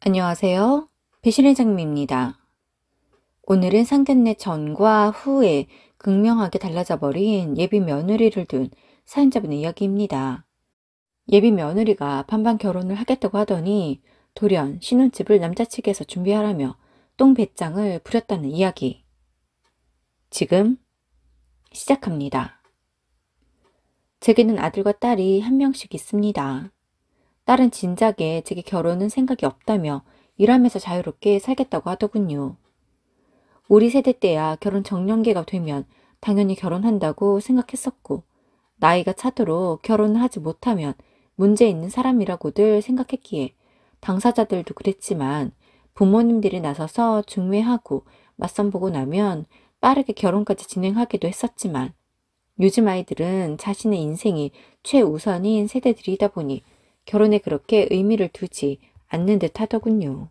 안녕하세요. 배신의 장미입니다. 오늘은 상견례 전과 후에 극명하게 달라져 버린 예비 며느리를 둔 사연자분의 이야기입니다. 예비 며느리가 반반 결혼을 하겠다고 하더니 돌연 신혼집을 남자 측에서 준비하라며 똥배짱을 부렸다는 이야기. 지금 시작합니다. 제게는 아들과 딸이 한 명씩 있습니다. 딸은 진작에 제게 결혼은 생각이 없다며 일하면서 자유롭게 살겠다고 하더군요. 우리 세대 때야 결혼 정년기가 되면 당연히 결혼한다고 생각했었고, 나이가 차도록 결혼을 하지 못하면 문제 있는 사람이라고들 생각했기에 당사자들도 그랬지만, 부모님들이 나서서 중매하고 맞선 보고 나면 빠르게 결혼까지 진행하기도 했었지만, 요즘 아이들은 자신의 인생이 최우선인 세대들이다 보니 결혼에 그렇게 의미를 두지 않는 듯 하더군요.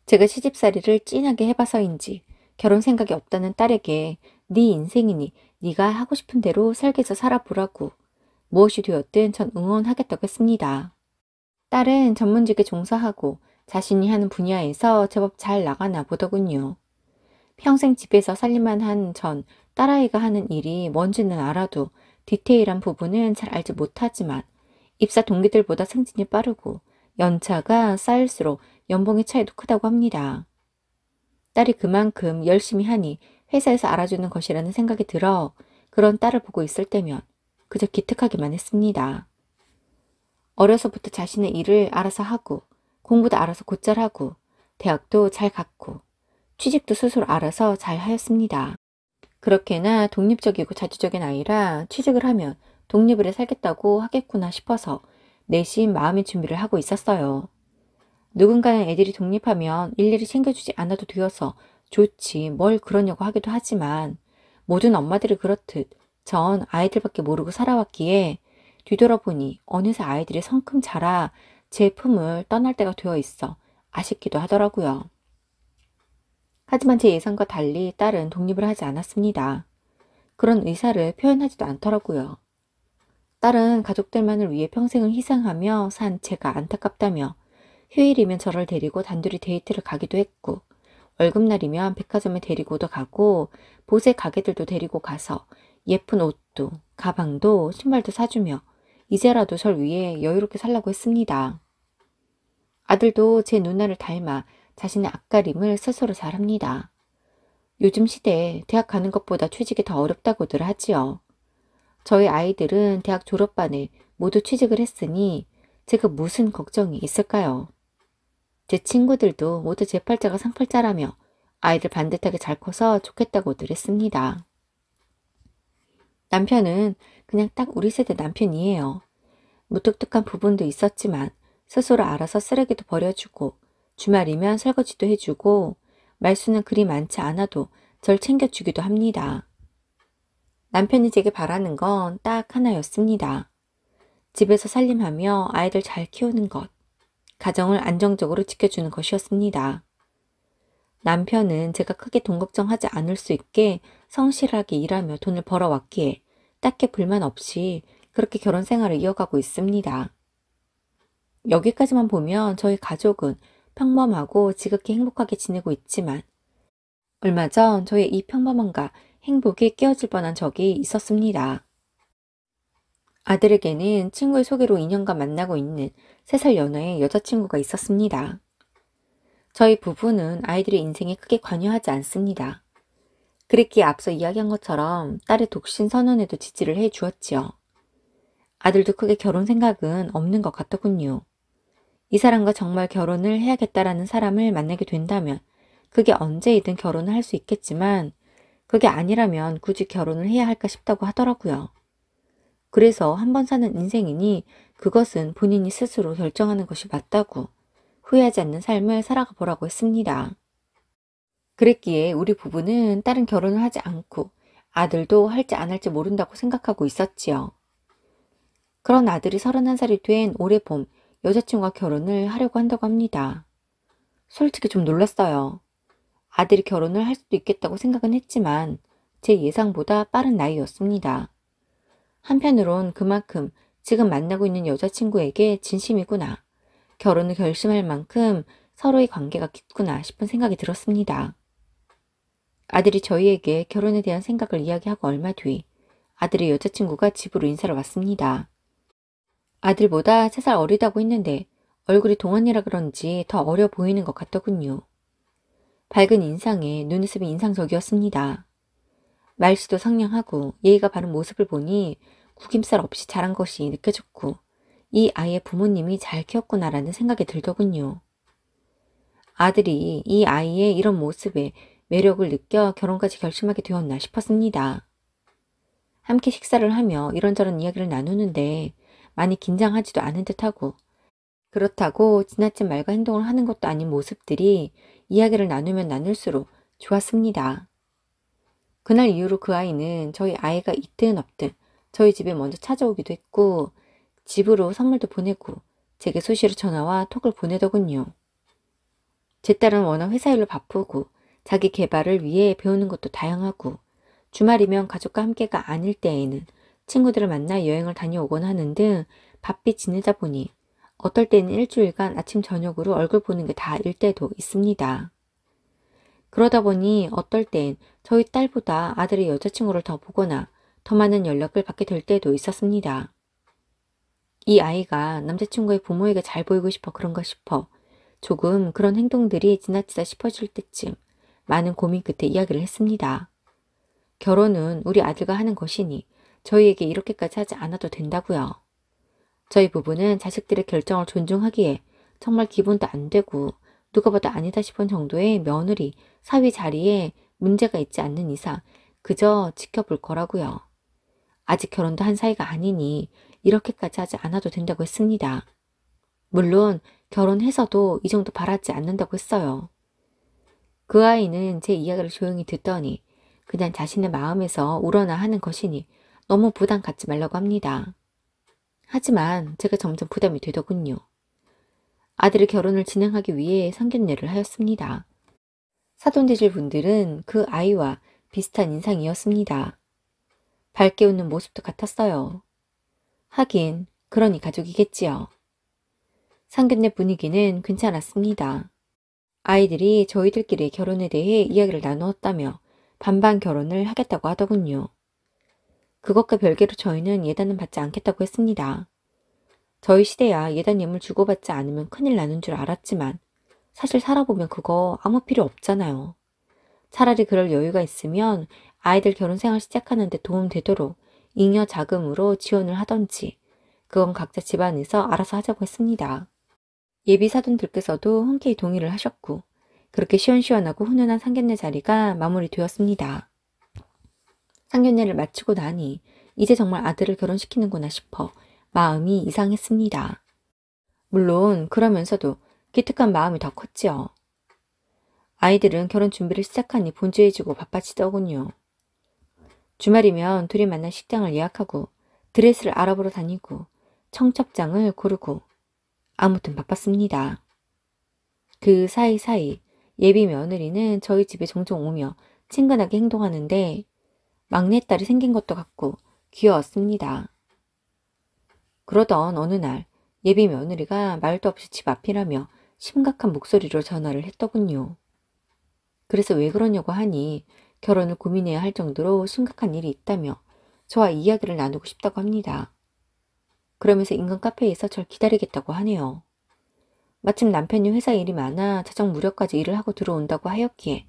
제가 시집살이를 찐하게 해봐서인지 결혼 생각이 없다는 딸에게 네 인생이니 네가 하고 싶은 대로 살게서 살아보라고, 무엇이 되었든 전 응원하겠다고 했습니다. 딸은 전문직에 종사하고 자신이 하는 분야에서 제법 잘 나가나 보더군요. 평생 집에서 살림만 한 전 딸아이가 하는 일이 뭔지는 알아도 디테일한 부분은 잘 알지 못하지만, 입사 동기들보다 승진이 빠르고 연차가 쌓일수록 연봉의 차이도 크다고 합니다. 딸이 그만큼 열심히 하니 회사에서 알아주는 것이라는 생각이 들어 그런 딸을 보고 있을 때면 그저 기특하기만 했습니다. 어려서부터 자신의 일을 알아서 하고, 공부도 알아서 곧잘 하고, 대학도 잘 갔고, 취직도 스스로 알아서 잘 하였습니다. 그렇게나 독립적이고 자주적인 아이라 취직을 하면 독립을 해 살겠다고 하겠구나 싶어서 내심 마음의 준비를 하고 있었어요. 누군가는 애들이 독립하면 일일이 챙겨주지 않아도 되어서 좋지 뭘 그러냐고 하기도 하지만, 모든 엄마들이 그렇듯 전 아이들밖에 모르고 살아왔기에 뒤돌아보니 어느새 아이들이 성큼 자라 제 품을 떠날 때가 되어 있어 아쉽기도 하더라고요. 하지만 제 예상과 달리 딸은 독립을 하지 않았습니다. 그런 의사를 표현하지도 않더라고요. 딸은 가족들만을 위해 평생을 희생하며 산 제가 안타깝다며 휴일이면 저를 데리고 단둘이 데이트를 가기도 했고, 월급날이면 백화점에 데리고도 가고 보세 가게들도 데리고 가서 예쁜 옷도 가방도 신발도 사주며 이제라도 절 위해 여유롭게 살라고 했습니다. 아들도 제 누나를 닮아 자신의 앞가림을 스스로 잘합니다. 요즘 시대에 대학 가는 것보다 취직이 더 어렵다고들 하지요. 저희 아이들은 대학 졸업반에 모두 취직을 했으니 제가 무슨 걱정이 있을까요? 제 친구들도 모두 제 팔자가 상팔자라며 아이들 반듯하게 잘 커서 좋겠다고들 했습니다. 남편은 그냥 딱 우리 세대 남편이에요. 무뚝뚝한 부분도 있었지만 스스로 알아서 쓰레기도 버려주고, 주말이면 설거지도 해주고, 말수는 그리 많지 않아도 절 챙겨주기도 합니다. 남편이 제게 바라는 건 딱 하나였습니다. 집에서 살림하며 아이들 잘 키우는 것, 가정을 안정적으로 지켜주는 것이었습니다. 남편은 제가 크게 돈 걱정하지 않을 수 있게 성실하게 일하며 돈을 벌어왔기에 딱히 불만 없이 그렇게 결혼 생활을 이어가고 있습니다. 여기까지만 보면 저희 가족은 평범하고 지극히 행복하게 지내고 있지만, 얼마 전 저의 이 평범함과 행복이 깨어질 뻔한 적이 있었습니다. 아들에게는 친구의 소개로 2년간 만나고 있는 3살 연하의 여자친구가 있었습니다. 저희 부부는 아이들의 인생에 크게 관여하지 않습니다. 그랬기에 앞서 이야기한 것처럼 딸의 독신 선언에도 지지를 해 주었지요. 아들도 크게 결혼 생각은 없는 것 같더군요. 이 사람과 정말 결혼을 해야겠다라는 사람을 만나게 된다면 그게 언제이든 결혼을 할 수 있겠지만, 그게 아니라면 굳이 결혼을 해야 할까 싶다고 하더라고요. 그래서 한 번 사는 인생이니 그것은 본인이 스스로 결정하는 것이 맞다고, 후회하지 않는 삶을 살아가 보라고 했습니다. 그랬기에 우리 부부는 딸은 결혼을 하지 않고 아들도 할지 안 할지 모른다고 생각하고 있었지요. 그런 아들이 31살이 된 올해 봄 여자친구와 결혼을 하려고 한다고 합니다. 솔직히 좀 놀랐어요. 아들이 결혼을 할 수도 있겠다고 생각은 했지만 제 예상보다 빠른 나이였습니다. 한편으론 그만큼 지금 만나고 있는 여자친구에게 진심이구나, 결혼을 결심할 만큼 서로의 관계가 깊구나 싶은 생각이 들었습니다. 아들이 저희에게 결혼에 대한 생각을 이야기하고 얼마 뒤 아들의 여자친구가 집으로 인사를 왔습니다. 아들보다 3살 어리다고 했는데 얼굴이 동안이라 그런지 더 어려 보이는 것 같더군요. 밝은 인상에 눈웃음이 인상적이었습니다. 말씨도 상냥하고 예의가 바른 모습을 보니 구김살 없이 자란 것이 느껴졌고 이 아이의 부모님이 잘 키웠구나라는 생각이 들더군요. 아들이 이 아이의 이런 모습에 매력을 느껴 결혼까지 결심하게 되었나 싶었습니다. 함께 식사를 하며 이런저런 이야기를 나누는데 많이 긴장하지도 않은 듯하고 그렇다고 지나친 말과 행동을 하는 것도 아닌 모습들이 이야기를 나누면 나눌수록 좋았습니다. 그날 이후로 그 아이는 저희 아이가 있든 없든 저희 집에 먼저 찾아오기도 했고 집으로 선물도 보내고 제게 수시로 전화와 톡을 보내더군요. 제 딸은 워낙 회사 일로 바쁘고 자기 개발을 위해 배우는 것도 다양하고 주말이면 가족과 함께가 아닐 때에는 친구들을 만나 여행을 다녀오곤 하는 등 바삐 지내다 보니 어떨 때는 일주일간 아침 저녁으로 얼굴 보는 게 다일 때도 있습니다. 그러다 보니 어떨 땐 저희 딸보다 아들의 여자친구를 더 보거나 더 많은 연락을 받게 될 때도 있었습니다. 이 아이가 남자친구의 부모에게 잘 보이고 싶어 그런가 싶어 조금 그런 행동들이 지나치다 싶어질 때쯤 많은 고민 끝에 이야기를 했습니다. 결혼은 우리 아들과 하는 것이니 저희에게 이렇게까지 하지 않아도 된다고요. 저희 부부는 자식들의 결정을 존중하기에 정말 기분도 안 되고 누가 봐도 아니다 싶은 정도의 며느리, 사위 자리에 문제가 있지 않는 이상 그저 지켜볼 거라고요. 아직 결혼도 한 사이가 아니니 이렇게까지 하지 않아도 된다고 했습니다. 물론 결혼해서도 이 정도 바라지 않는다고 했어요. 그 아이는 제 이야기를 조용히 듣더니 그냥 자신의 마음에서 우러나 하는 것이니 너무 부담 갖지 말라고 합니다. 하지만 제가 점점 부담이 되더군요. 아들의 결혼을 진행하기 위해 상견례를 하였습니다. 사돈되실 분들은 그 아이와 비슷한 인상이었습니다. 밝게 웃는 모습도 같았어요. 하긴 그러니 가족이겠지요. 상견례 분위기는 괜찮았습니다. 아이들이 저희들끼리 결혼에 대해 이야기를 나누었다며 반반 결혼을 하겠다고 하더군요. 그것과 별개로 저희는 예단은 받지 않겠다고 했습니다. 저희 시대야 예단 예물 주고받지 않으면 큰일 나는 줄 알았지만 사실 살아보면 그거 아무 필요 없잖아요. 차라리 그럴 여유가 있으면 아이들 결혼 생활 시작하는 데 도움되도록 잉여 자금으로 지원을 하던지 그건 각자 집안에서 알아서 하자고 했습니다. 예비 사돈들께서도 흔쾌히 동의를 하셨고 그렇게 시원시원하고 훈훈한 상견례 자리가 마무리되었습니다. 상견례를 마치고 나니 이제 정말 아들을 결혼시키는구나 싶어 마음이 이상했습니다. 물론 그러면서도 기특한 마음이 더 컸지요. 아이들은 결혼 준비를 시작하니 분주해지고 바빠지더군요. 주말이면 둘이 만날 식당을 예약하고 드레스를 알아보러 다니고 청첩장을 고르고 아무튼 바빴습니다. 그 사이사이 예비 며느리는 저희 집에 종종 오며 친근하게 행동하는데 막내딸이 생긴 것도 같고 귀여웠습니다. 그러던 어느 날 예비 며느리가 말도 없이 집 앞이라며 심각한 목소리로 전화를 했더군요. 그래서 왜 그러냐고 하니 결혼을 고민해야 할 정도로 심각한 일이 있다며 저와 이야기를 나누고 싶다고 합니다. 그러면서 인근 카페에서 절 기다리겠다고 하네요. 마침 남편이 회사 일이 많아 저녁 무렵까지 일을 하고 들어온다고 하였기에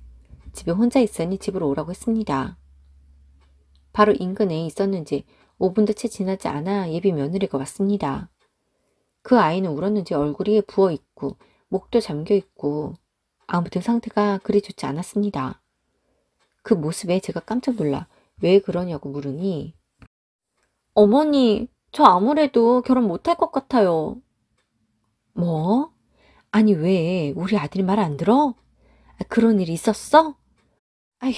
집에 혼자 있으니 집으로 오라고 했습니다. 바로 인근에 있었는지 5분도 채 지나지 않아 예비 며느리가 왔습니다. 그 아이는 울었는지 얼굴이 부어있고 목도 잠겨있고 아무튼 상태가 그리 좋지 않았습니다. 그 모습에 제가 깜짝 놀라 왜 그러냐고 물으니 어머니, 저 아무래도 결혼 못할 것 같아요. 뭐? 아니 왜 우리 아들이 말 안 들어? 그런 일이 있었어? 아휴,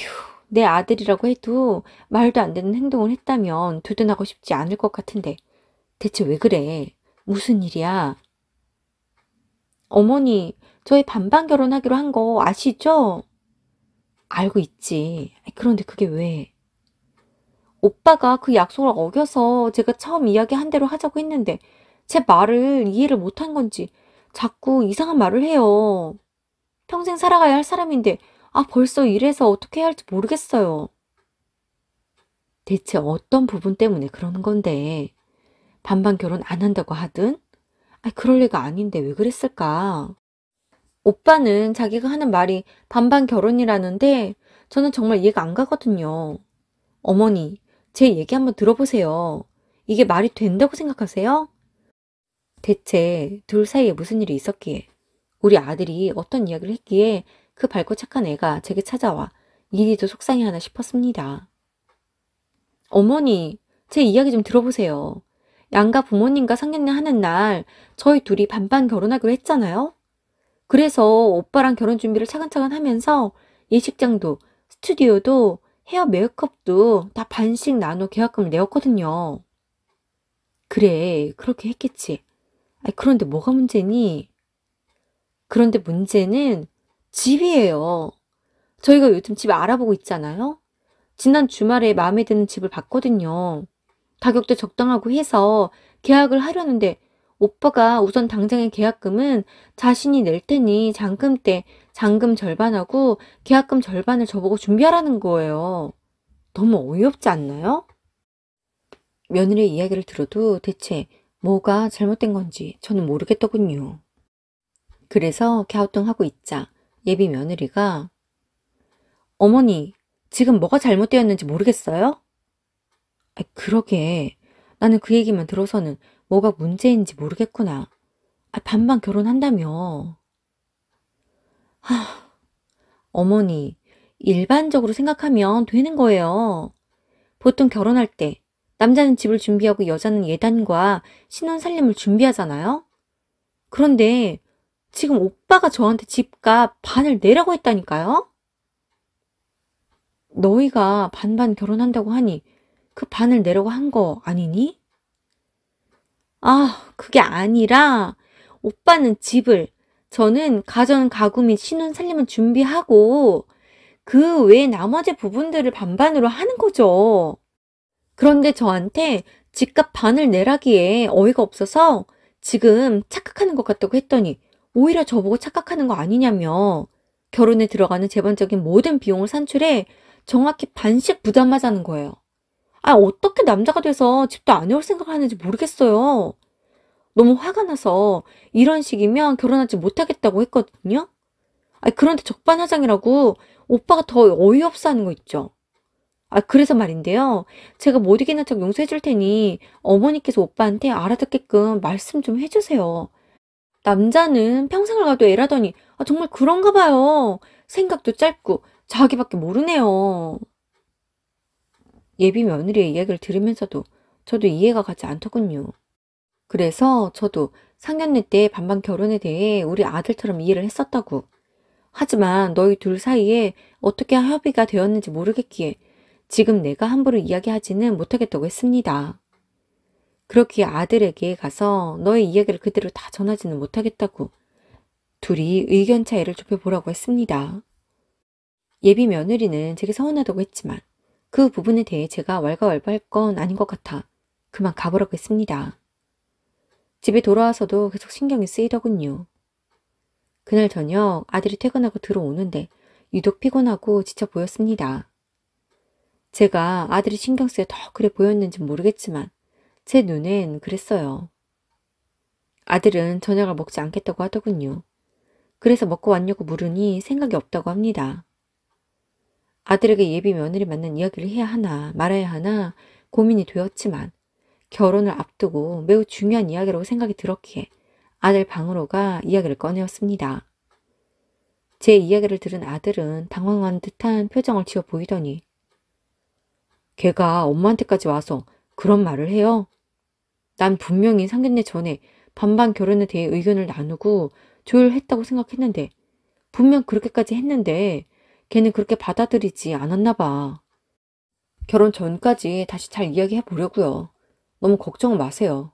내 아들이라고 해도 말도 안 되는 행동을 했다면 두둔하고 싶지 않을 것 같은데 대체 왜 그래? 무슨 일이야? 어머니, 저희 반반 결혼하기로 한 거 아시죠? 알고 있지. 그런데 그게 왜? 오빠가 그 약속을 어겨서 제가 처음 이야기한 대로 하자고 했는데 제 말을 이해를 못한 건지 자꾸 이상한 말을 해요. 평생 살아가야 할 사람인데 벌써 이래서 어떻게 해야 할지 모르겠어요. 대체 어떤 부분 때문에 그러는 건데 반반 결혼 안 한다고 하든? 그럴 리가 아닌데 왜 그랬을까? 오빠는 자기가 하는 말이 반반 결혼이라는데 저는 정말 이해가 안 가거든요. 어머니, 제 얘기 한번 들어보세요. 이게 말이 된다고 생각하세요? 대체 둘 사이에 무슨 일이 있었기에, 우리 아들이 어떤 이야기를 했기에 그 밝고 착한 애가 제게 찾아와 이리도 속상해하나 싶었습니다. 어머니, 제 이야기 좀 들어보세요. 양가 부모님과 상견례 하는 날 저희 둘이 반반 결혼하기로 했잖아요? 그래서 오빠랑 결혼 준비를 차근차근 하면서 예식장도, 스튜디오도, 헤어 메이크업도 다 반씩 나눠 계약금을 내었거든요. 그래, 그렇게 했겠지. 그런데 뭐가 문제니? 그런데 문제는 집이에요. 저희가 요즘 집 알아보고 있잖아요. 지난 주말에 마음에 드는 집을 봤거든요. 가격도 적당하고 해서 계약을 하려는데 오빠가 우선 당장의 계약금은 자신이 낼 테니 잔금 때 잔금 절반하고 계약금 절반을 저보고 준비하라는 거예요. 너무 어이없지 않나요? 며느리의 이야기를 들어도 대체 뭐가 잘못된 건지 저는 모르겠더군요. 그래서 갸우뚱하고 있자 예비 며느리가 어머니, 지금 뭐가 잘못되었는지 모르겠어요? 그러게. 나는 그 얘기만 들어서는 뭐가 문제인지 모르겠구나. 반반 결혼한다며. 어머니, 일반적으로 생각하면 되는 거예요. 보통 결혼할 때 남자는 집을 준비하고 여자는 예단과 신혼 살림을 준비하잖아요? 그런데 지금 오빠가 저한테 집값 반을 내라고 했다니까요? 너희가 반반 결혼한다고 하니 그 반을 내라고 한 거 아니니? 그게 아니라 오빠는 집을, 저는 가전, 가구 및 신혼 살림을 준비하고 그 외에 나머지 부분들을 반반으로 하는 거죠. 그런데 저한테 집값 반을 내라기에 어이가 없어서 지금 착각하는 것 같다고 했더니 오히려 저보고 착각하는 거 아니냐며 결혼에 들어가는 재반적인 모든 비용을 산출해 정확히 반씩 부담하자는 거예요. 어떻게 남자가 돼서 집도 안 해올 생각을 하는지 모르겠어요. 너무 화가 나서 이런 식이면 결혼하지 못하겠다고 했거든요. 그런데 적반하장이라고 오빠가 더 어이없어 하는 거 있죠. 그래서 말인데요. 제가 못 이기는 척 용서해 줄 테니 어머니께서 오빠한테 알아듣게끔 말씀 좀 해주세요. 남자는 평생을 가도 애라더니 정말 그런가 봐요. 생각도 짧고 자기밖에 모르네요. 예비 며느리의 이야기를 들으면서도 저도 이해가 가지 않더군요. 그래서 저도 상견례 때 반반 결혼에 대해 우리 아들처럼 이해를 했었다고. 하지만 너희 둘 사이에 어떻게 협의가 되었는지 모르겠기에 지금 내가 함부로 이야기하지는 못하겠다고 했습니다. 그렇기에 아들에게 가서 너의 이야기를 그대로 다 전하지는 못하겠다고 둘이 의견 차이를 좁혀보라고 했습니다. 예비 며느리는 제게 서운하다고 했지만 그 부분에 대해 제가 왈가왈부할 건 아닌 것 같아 그만 가보라고 했습니다. 집에 돌아와서도 계속 신경이 쓰이더군요. 그날 저녁 아들이 퇴근하고 들어오는데 유독 피곤하고 지쳐 보였습니다. 제가 아들이 신경 쓰여 더 그래 보였는지 모르겠지만 제 눈엔 그랬어요. 아들은 저녁을 먹지 않겠다고 하더군요. 그래서 먹고 왔냐고 물으니 생각이 없다고 합니다. 아들에게 예비 며느리 맞는 이야기를 해야 하나 말아야 하나 고민이 되었지만 결혼을 앞두고 매우 중요한 이야기라고 생각이 들었기에 아들 방으로 가 이야기를 꺼내었습니다. 제 이야기를 들은 아들은 당황한 듯한 표정을 지어 보이더니 걔가 엄마한테까지 와서 그런 말을 해요? 난 분명히 상견례 전에 반반 결혼에 대해 의견을 나누고 조율했다고 생각했는데 분명 그렇게까지 했는데 걔는 그렇게 받아들이지 않았나 봐. 결혼 전까지 다시 잘 이야기해 보려고요. 너무 걱정 마세요.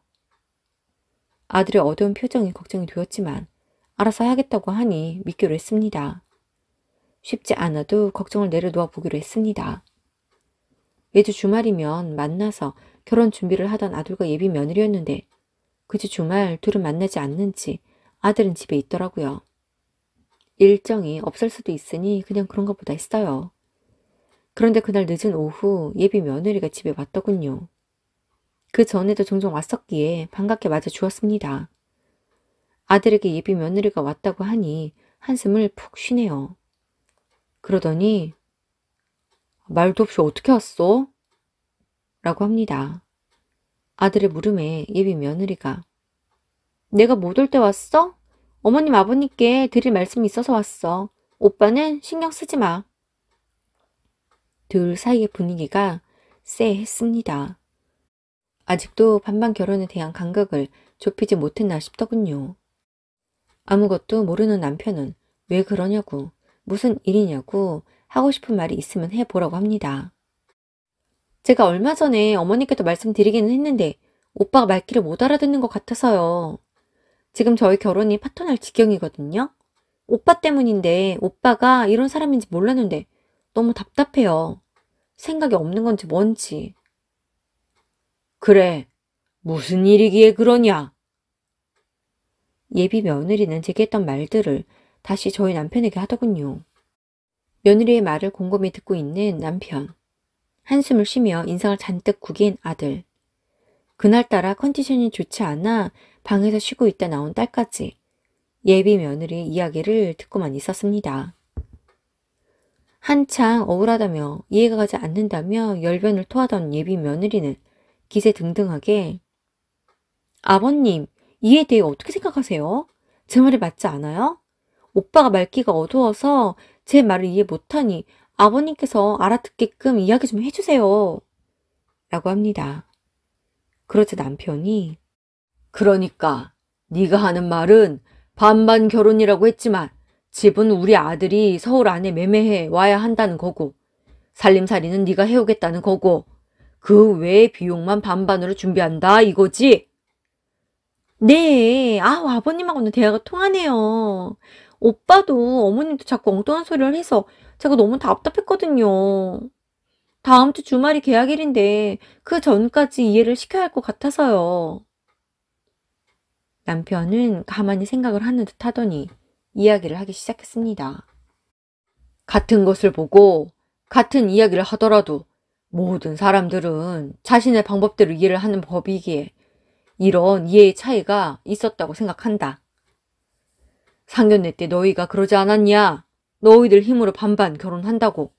아들의 어두운 표정이 걱정이 되었지만 알아서 하겠다고 하니 믿기로 했습니다. 쉽지 않아도 걱정을 내려놓아 보기로 했습니다. 매주 주말이면 만나서 결혼 준비를 하던 아들과 예비 며느리였는데 그주 주말 둘은 만나지 않는지 아들은 집에 있더라고요. 일정이 없을 수도 있으니 그냥 그런가 보다 했어요. 그런데 그날 늦은 오후 예비 며느리가 집에 왔더군요. 그 전에도 종종 왔었기에 반갑게 맞아 주었습니다. 아들에게 예비 며느리가 왔다고 하니 한숨을 푹 쉬네요. 그러더니 말도 없이 어떻게 왔어? 라고 합니다. 아들의 물음에 예비 며느리가 내가 못 올 때 왔어? 어머님 아버님께 드릴 말씀이 있어서 왔어. 오빠는 신경 쓰지 마. 둘 사이의 분위기가 쎄했습니다. 아직도 반반 결혼에 대한 간극을 좁히지 못했나 싶더군요. 아무것도 모르는 남편은 왜 그러냐고, 무슨 일이냐고 하고 싶은 말이 있으면 해보라고 합니다. 제가 얼마 전에 어머니께도 말씀드리기는 했는데 오빠가 말귀를 못 알아듣는 것 같아서요. 지금 저희 결혼이 파토날 지경이거든요. 오빠 때문인데 오빠가 이런 사람인지 몰랐는데 너무 답답해요. 생각이 없는 건지 뭔지. 그래, 무슨 일이기에 그러냐? 예비 며느리는 제게 했던 말들을 다시 저희 남편에게 하더군요. 며느리의 말을 곰곰이 듣고 있는 남편. 한숨을 쉬며 인상을 잔뜩 구긴 아들. 그날따라 컨디션이 좋지 않아 방에서 쉬고 있다 나온 딸까지 예비 며느리의 이야기를 듣고만 있었습니다. 한창 억울하다며 이해가 가지 않는다며 열변을 토하던 예비 며느리는 기세등등하게 아버님, 이에 대해 어떻게 생각하세요? 제 말이 맞지 않아요? 오빠가 말귀가 어두워서 제 말을 이해 못하니 아버님께서 알아듣게끔 이야기 좀 해주세요. 라고 합니다. 그러자 남편이 그러니까 네가 하는 말은 반반 결혼이라고 했지만 집은 우리 아들이 서울 안에 매매해 와야 한다는 거고 살림살이는 네가 해오겠다는 거고 그 외의 비용만 반반으로 준비한다 이거지? 네, 아버님하고는 대화가 통하네요. 오빠도 어머님도 자꾸 엉뚱한 소리를 해서 제가 너무 답답했거든요. 다음 주 주말이 계약일인데 그 전까지 이해를 시켜야 할 것 같아서요. 남편은 가만히 생각을 하는 듯 하더니 이야기를 하기 시작했습니다. 같은 것을 보고 같은 이야기를 하더라도 모든 사람들은 자신의 방법대로 이해를 하는 법이기에 이런 이해의 차이가 있었다고 생각한다. 상견례 때 너희가 그러지 않았냐? 너희들 힘으로 반반 결혼한다고.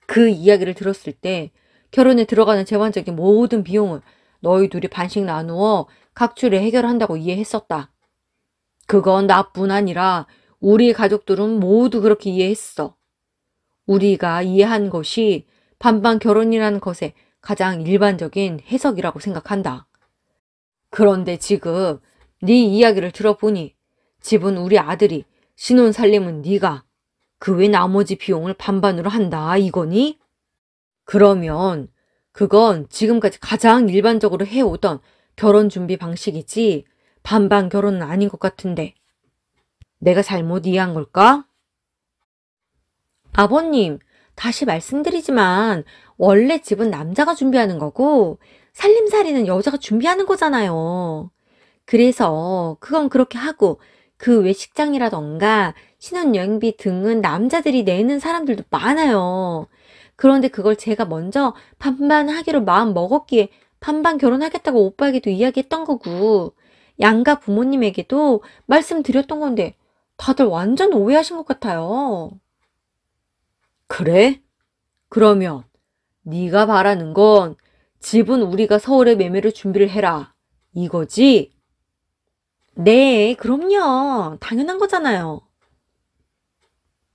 그 이야기를 들었을 때 결혼에 들어가는 재반적인 모든 비용을 너희 둘이 반씩 나누어 각출에 해결한다고 이해했었다. 그건 나뿐 아니라 우리 가족들은 모두 그렇게 이해했어. 우리가 이해한 것이 반반 결혼이라는 것의 가장 일반적인 해석이라고 생각한다. 그런데 지금 네 이야기를 들어보니 집은 우리 아들이 신혼 살림은 네가 그 외 나머지 비용을 반반으로 한다 이거니? 그러면 그건 지금까지 가장 일반적으로 해오던 결혼 준비 방식이지 반반 결혼은 아닌 것 같은데 내가 잘못 이해한 걸까? 아버님, 다시 말씀드리지만 원래 집은 남자가 준비하는 거고 살림살이는 여자가 준비하는 거잖아요. 그래서 그건 그렇게 하고 그 외 식장이라던가 신혼여행비 등은 남자들이 내는 사람들도 많아요. 그런데 그걸 제가 먼저 반반 하기로 마음 먹었기에 반반 결혼하겠다고 오빠에게도 이야기했던 거고 양가 부모님에게도 말씀드렸던 건데 다들 완전 오해하신 것 같아요. 그래? 그러면 네가 바라는 건 집은 우리가 서울에 매매를 준비를 해라 이거지? 네, 그럼요. 당연한 거잖아요.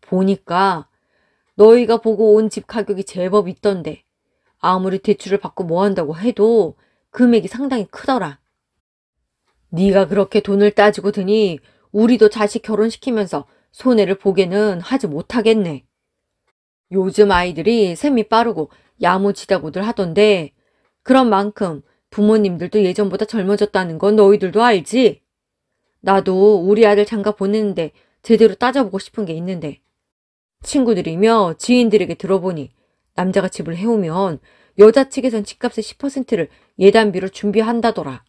보니까 너희가 보고 온 집 가격이 제법 있던데 아무리 대출을 받고 뭐 한다고 해도 금액이 상당히 크더라. 네가 그렇게 돈을 따지고 드니 우리도 자식 결혼시키면서 손해를 보게는 하지 못하겠네. 요즘 아이들이 셈이 빠르고 야무지다고들 하던데 그런 만큼 부모님들도 예전보다 젊어졌다는 건 너희들도 알지? 나도 우리 아들 장가 보내는데 제대로 따져보고 싶은 게 있는데 친구들이며 지인들에게 들어보니 남자가 집을 해오면 여자 측에선 집값의 10%를 예단비로 준비한다더라.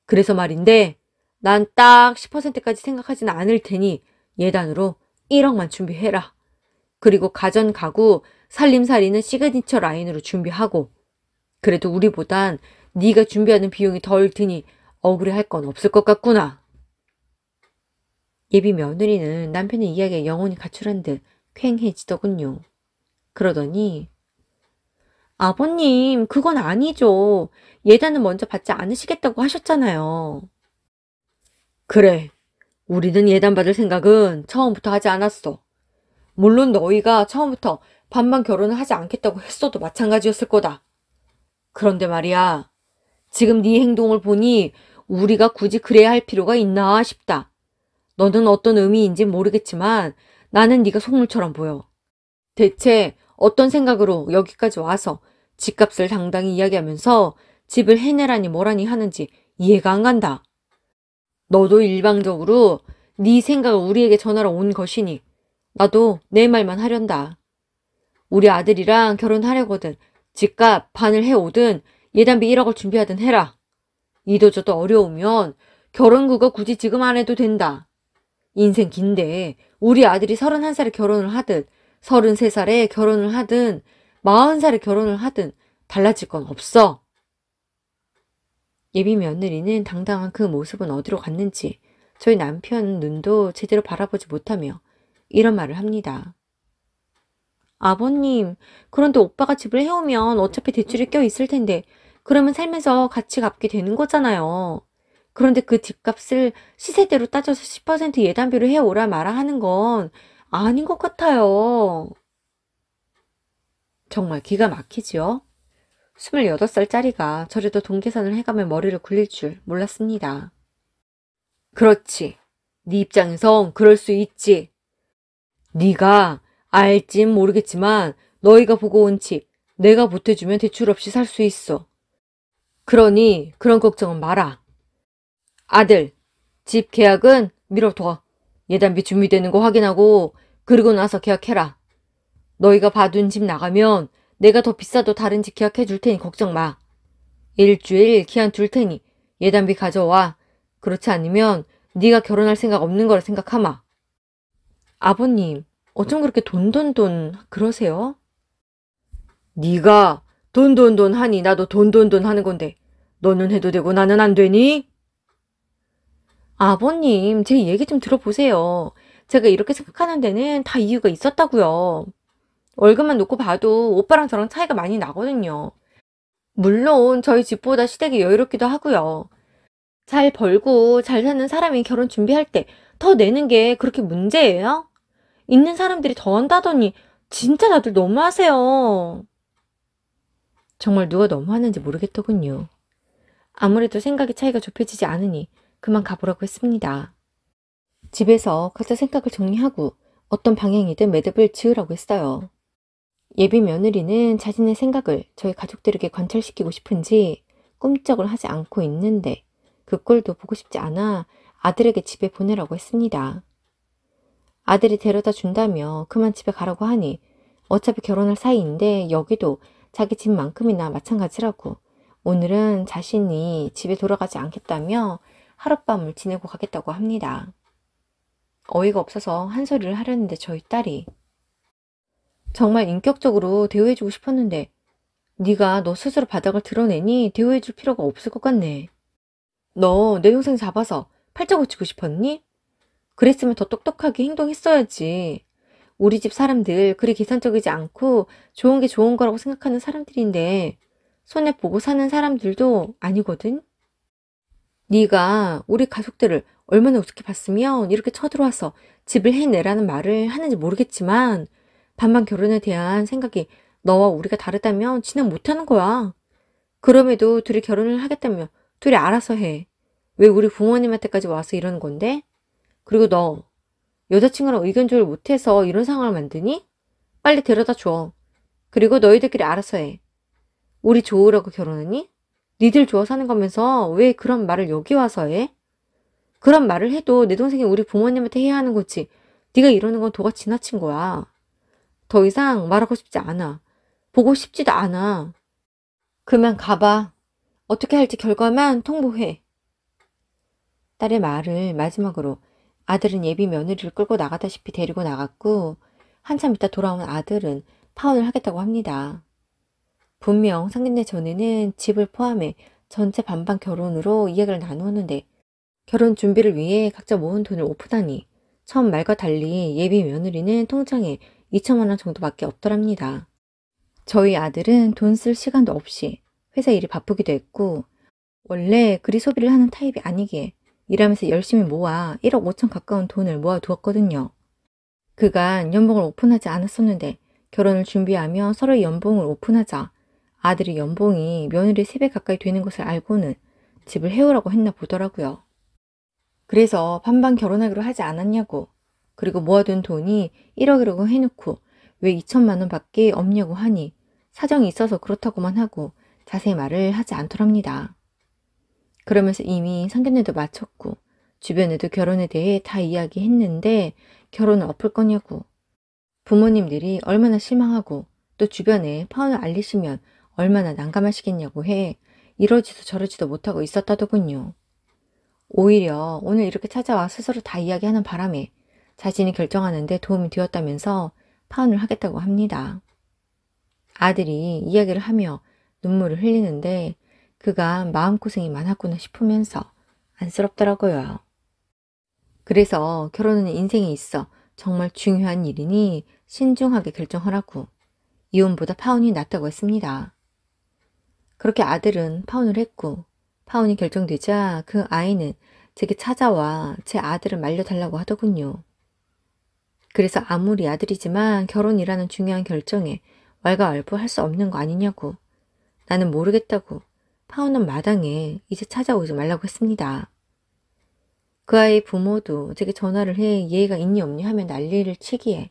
그래서 말인데 난 딱 10%까지 생각하지는 않을 테니 예단으로 1억만 준비해라. 그리고 가전, 가구, 살림살이는 시그니처 라인으로 준비하고 그래도 우리보단 네가 준비하는 비용이 덜 드니 억울해할 건 없을 것 같구나. 예비 며느리는 남편의 이야기에 영혼이 가출한 듯 퀭해지더군요. 그러더니 아버님, 그건 아니죠. 예단은 먼저 받지 않으시겠다고 하셨잖아요. 그래, 우리는 예단 받을 생각은 처음부터 하지 않았어. 물론 너희가 처음부터 반반 결혼을 하지 않겠다고 했어도 마찬가지였을 거다. 그런데 말이야, 지금 네 행동을 보니 우리가 굳이 그래야 할 필요가 있나 싶다. 너는 어떤 의미인지 모르겠지만 나는 네가 속물처럼 보여. 대체 어떤 생각으로 여기까지 와서 집값을 당당히 이야기하면서 집을 해내라니 뭐라니 하는지 이해가 안 간다. 너도 일방적으로 네 생각을 우리에게 전하러 온 것이니 나도 내 말만 하련다. 우리 아들이랑 결혼하려거든 집값 반을 해오든 예단비 1억을 준비하든 해라. 이도저도 어려우면 결혼그거 굳이 지금 안 해도 된다. 인생 긴데 우리 아들이 31살에 결혼을 하든 33살에 결혼을 하든 40살에 결혼을 하든 달라질 건 없어. 예비 며느리는 당당한 그 모습은 어디로 갔는지 저희 남편 눈도 제대로 바라보지 못하며 이런 말을 합니다. 아버님, 그런데 오빠가 집을 해오면 어차피 대출이 껴있을 텐데 그러면 살면서 같이 갚게 되는 거잖아요. 그런데 그 집값을 시세대로 따져서 10% 예단비로 해오라 마라 하는 건 아닌 것 같아요. 정말 기가 막히지요? 28살짜리가 저래도 동계산을 해가며 머리를 굴릴 줄 몰랐습니다. 그렇지. 네 입장에선 그럴 수 있지. 네가 알진 모르겠지만 너희가 보고 온 집 내가 보태주면 대출 없이 살 수 있어. 그러니 그런 걱정은 마라. 아들, 집 계약은 미뤄둬. 예단비 준비되는 거 확인하고 그리고 나서 계약해라. 너희가 봐둔 집 나가면 내가 더 비싸도 다른 집 계약해 줄 테니 걱정 마. 일주일 기한 둘 테니 예단비 가져와. 그렇지 않으면 네가 결혼할 생각 없는 거라 생각하마. 아버님, 어쩜 그렇게 돈 그러세요? 네가 돈 하니 나도 돈 하는 건데 너는 해도 되고 나는 안 되니? 아버님, 제 얘기 좀 들어보세요. 제가 이렇게 생각하는 데는 다 이유가 있었다고요. 월급만 놓고 봐도 오빠랑 저랑 차이가 많이 나거든요. 물론 저희 집보다 시댁이 여유롭기도 하고요. 잘 벌고 잘 사는 사람이 결혼 준비할 때 더 내는 게 그렇게 문제예요? 있는 사람들이 더 한다더니 진짜 다들 너무하세요. 정말 누가 너무하는지 모르겠더군요. 아무래도 생각의 차이가 좁혀지지 않으니 그만 가보라고 했습니다. 집에서 각자 생각을 정리하고 어떤 방향이든 매듭을 지으라고 했어요. 예비 며느리는 자신의 생각을 저희 가족들에게 관철시키고 싶은지 꿈쩍을 하지 않고 있는데 그 꼴도 보고 싶지 않아 아들에게 집에 보내라고 했습니다. 아들이 데려다 준다며 그만 집에 가라고 하니 어차피 결혼할 사이인데 여기도 자기 집만큼이나 마찬가지라고 오늘은 자신이 집에 돌아가지 않겠다며 하룻밤을 지내고 가겠다고 합니다. 어이가 없어서 한 소리를 하려는데 저희 딸이 정말 인격적으로 대우해주고 싶었는데 네가 너 스스로 바닥을 드러내니 대우해줄 필요가 없을 것 같네. 너 내 동생 잡아서 팔자 고치고 싶었니? 그랬으면 더 똑똑하게 행동했어야지. 우리 집 사람들 그리 계산적이지 않고 좋은 게 좋은 거라고 생각하는 사람들인데 손해보고 사는 사람들도 아니거든? 네가 우리 가족들을 얼마나 우습게 봤으면 이렇게 쳐들어와서 집을 해내라는 말을 하는지 모르겠지만 반반 결혼에 대한 생각이 너와 우리가 다르다면 진행 못하는 거야. 그럼에도 둘이 결혼을 하겠다며 둘이 알아서 해. 왜 우리 부모님한테까지 와서 이러는 건데? 그리고 너 여자친구랑 의견 조율 못해서 이런 상황을 만드니? 빨리 데려다 줘. 그리고 너희들끼리 알아서 해. 우리 좋으라고 결혼하니? 니들 좋아 사는 거면서 왜 그런 말을 여기 와서 해? 그런 말을 해도 내 동생이 우리 부모님한테 해야 하는 거지. 네가 이러는 건 도가 지나친 거야. 더 이상 말하고 싶지 않아. 보고 싶지도 않아. 그만 가봐. 어떻게 할지 결과만 통보해. 딸의 말을 마지막으로 아들은 예비 며느리를 끌고 나가다시피 데리고 나갔고 한참 있다 돌아온 아들은 파혼을 하겠다고 합니다. 분명 상견례 전에는 집을 포함해 전체 반반 결혼으로 이야기를 나누었는데 결혼 준비를 위해 각자 모은 돈을 오픈하니 처음 말과 달리 예비 며느리는 통장에 2천만 원 정도밖에 없더랍니다. 저희 아들은 돈 쓸 시간도 없이 회사 일이 바쁘기도 했고 원래 그리 소비를 하는 타입이 아니기에 일하면서 열심히 모아 1억 5천 가까운 돈을 모아두었거든요. 그간 연봉을 오픈하지 않았었는데 결혼을 준비하며 서로의 연봉을 오픈하자 아들이 연봉이 며느리 3배 가까이 되는 것을 알고는 집을 해오라고 했나 보더라고요. 그래서 반반 결혼하기로 하지 않았냐고, 그리고 모아둔 돈이 1억이라고 해놓고 왜 2천만 원밖에 없냐고 하니 사정이 있어서 그렇다고만 하고 자세히 말을 하지 않더랍니다. 그러면서 이미 상견례도 마쳤고 주변에도 결혼에 대해 다 이야기했는데 결혼을 엎을 거냐고, 부모님들이 얼마나 실망하고 또 주변에 파혼을 알리시면 얼마나 난감하시겠냐고 해 이러지도 저러지도 못하고 있었다더군요. 오히려 오늘 이렇게 찾아와 스스로 다 이야기하는 바람에 자신이 결정하는데 도움이 되었다면서 파혼을 하겠다고 합니다. 아들이 이야기를 하며 눈물을 흘리는데 그가 마음고생이 많았구나 싶으면서 안쓰럽더라고요. 그래서 결혼은 인생에 있어 정말 중요한 일이니 신중하게 결정하라고 이혼보다 파혼이 낫다고 했습니다. 그렇게 아들은 파혼을 했고 파혼이 결정되자 그 아이는 제게 찾아와 제 아들을 말려달라고 하더군요. 그래서 아무리 아들이지만 결혼이라는 중요한 결정에 왈가왈부할 수 없는 거 아니냐고, 나는 모르겠다고 파혼은 마당에 이제 찾아오지 말라고 했습니다. 그 아이의 부모도 제게 전화를 해 예의가 있니 없니 하며 난리를 치기에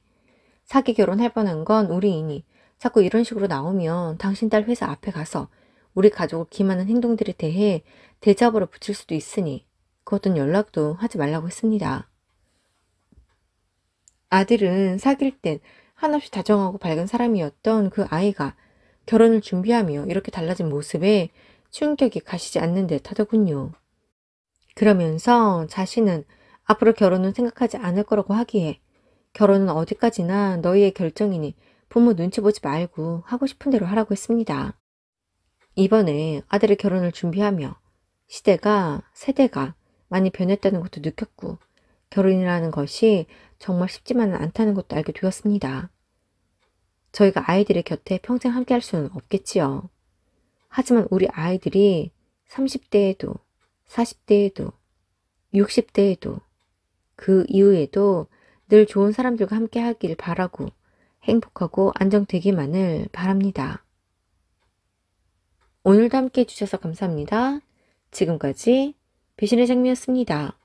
사기 결혼할 뻔한 건 우리이니 자꾸 이런 식으로 나오면 당신 딸 회사 앞에 가서 우리 가족을 기만한 행동들에 대해 대잡으로 붙일 수도 있으니 그것은 연락도 하지 말라고 했습니다. 아들은 사귈 땐 한없이 다정하고 밝은 사람이었던 그 아이가 결혼을 준비하며 이렇게 달라진 모습에 충격이 가시지 않는 듯 하더군요. 그러면서 자신은 앞으로 결혼은 생각하지 않을 거라고 하기에 결혼은 어디까지나 너희의 결정이니 부모 눈치 보지 말고 하고 싶은 대로 하라고 했습니다. 이번에 아들의 결혼을 준비하며 시대가, 세대가 많이 변했다는 것도 느꼈고 결혼이라는 것이 정말 쉽지만은 않다는 것도 알게 되었습니다. 저희가 아이들의 곁에 평생 함께 할 수는 없겠지요. 하지만 우리 아이들이 30대에도 40대에도 60대에도 그 이후에도 늘 좋은 사람들과 함께 하길 바라고 행복하고 안정되기만을 바랍니다. 오늘도 함께 해주셔서 감사합니다. 지금까지 배신의 장미였습니다.